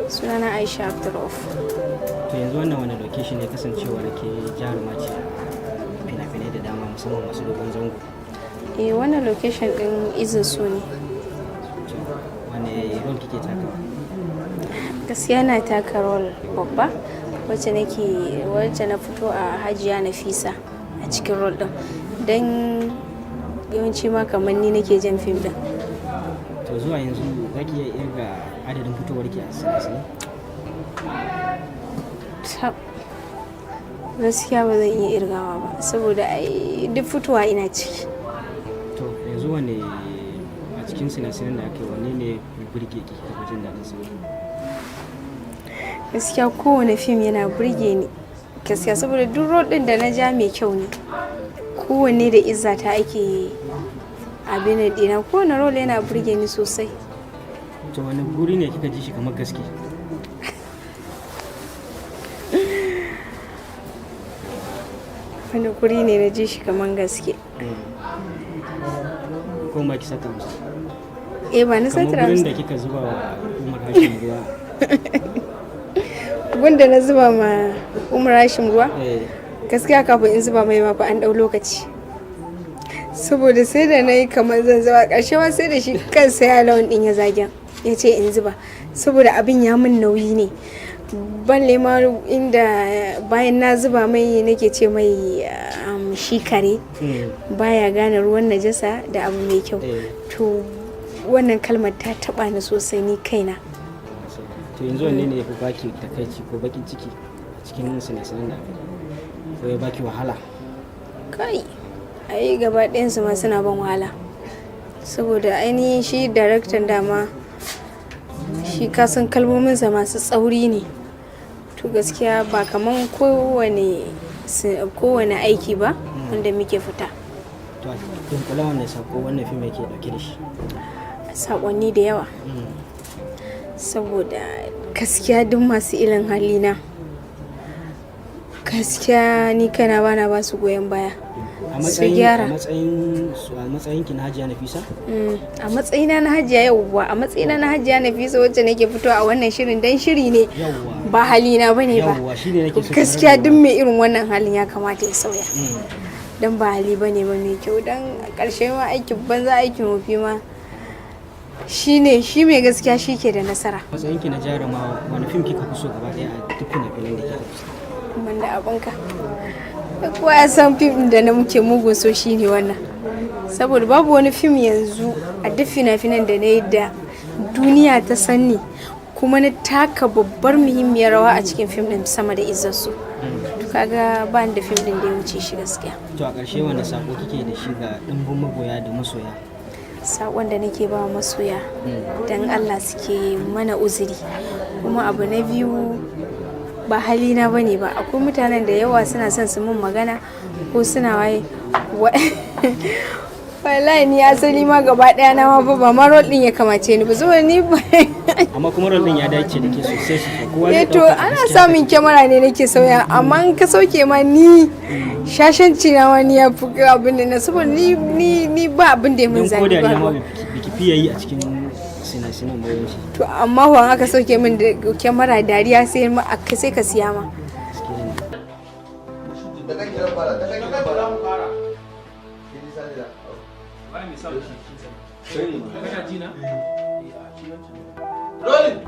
Sunana Aisha Abdurrauf. To yanzu wannan wani location ne kasancewa da ke jaruma ce fina-finai da dama musamman masu dogon zango. Wannan location din Izin su ne. Wane role kike takawa? Gaskiya na taka role babba wacce na fito a Hajiya Nafisa a cikin role din. Dan yawanci ma kamar ni nake jan fim din. To zuwa yanzu za ki iya irga adadin fitowar ki a sinasai? Gaskiya ba zan iya irgawa ba saboda duk fitowa ina ciki. To yanzu wane a cikin sinasinan da ake wanne ne burge ki da jin daɗin sa? Gaskiya kowane fim yana burge ni gaskiya saboda duk role din da na ja mai kyau ne. Kowanne da izzata ake abin da dina, kowane role yana burge ni sosai. To wani guri ne kika ji shi kamar gaske? Wani guri ne na ji shi kamar gaske? Ko ma ki saka musu? Ba ni satara musu. Kamar gurin da kika zuba wa Umar Hashim ruwa. Gunda na zuba ma Umar Hashim ruwa? Gaskiya kafin in zuba mai mafi an ɗau lokaci. Saboda sai da na yi kamar zan zuba ƙarshe ma sai da shi kansa ya lawan ɗin ya zagen ya ce in zuba saboda abin ya min nauyi ne. Balle ma inda bayan na zuba mai nake ce mai shi kare baya gane ruwan najasa da abu mai kyau. To wannan kalmar ta taɓa ni sosai ni kaina. To yanzu wanne ne ya fi baki takaici ko bakin ciki cikin sinasinan da ko ya baki wahala? Kai gaba ɗayansu ma suna ban wahala saboda ainihin shi daraktan dama shi kasan kalmominsa masu tsauri ne. To gaskiya ba kaman kowane aiki ba wanda muke fita. To a kula wannan sako wannan fim yake dauke da shi? Sakonni da yawa saboda gaskiya duk masu irin halina gaskiya ni kana bana ba su goyon baya. A matsayin ki na Hajiya Nafisa? A matsayina na Hajiya yauwa a matsayina na Hajiya Nafisa wacce nake fito a wannan shirin dan shiri ne ba halina bane ba. Gaskiya duk mai irin wannan halin ya kamata ya sauya. Dan ba hali bane ba mai kyau dan karshe ma aikin banza aikin wofi ma shi mai gaskiya shi ke da nasara. Matsayin ki na jaruma wani fim kika fi so gaba daya a duk fina-finan da kika fi so? Banda abinka. Kowa ya san fim da na muke mugun so shine wannan saboda babu wani fim yanzu a duk fina-finan da na yi da duniya ta sani kuma na taka babbar muhimmiyar rawa a cikin fim din sama da izzarsu. To kaga ba da fim din da ya wuce shi gaskiya. To a ƙarshe wanda sako kike da shi ga ɗimbin magoya da masoya? Sakon da nake ba masoya dan Allah suke mana uzuri kuma abu na biyu ba halina bane ba. Akwai mutanen da yawa suna son su mun magana ko suna wallahi ni asali ma gaba daya na ma ba ma role din ya kamace ni ba saboda ni ba. Amma kuma role din ya dace da ke sosai kowa zai to ana samun kyamara ne nake sauya amma in ka sauke ma ni shashanci na wani ya fi abin da na saboda ni ba abin da ya mun zani ba. Don biki fiye yi a cikin sinasinan bayanci. To amma wan aka sauke min da kyamara dariya sai ka siya ma. Rolling.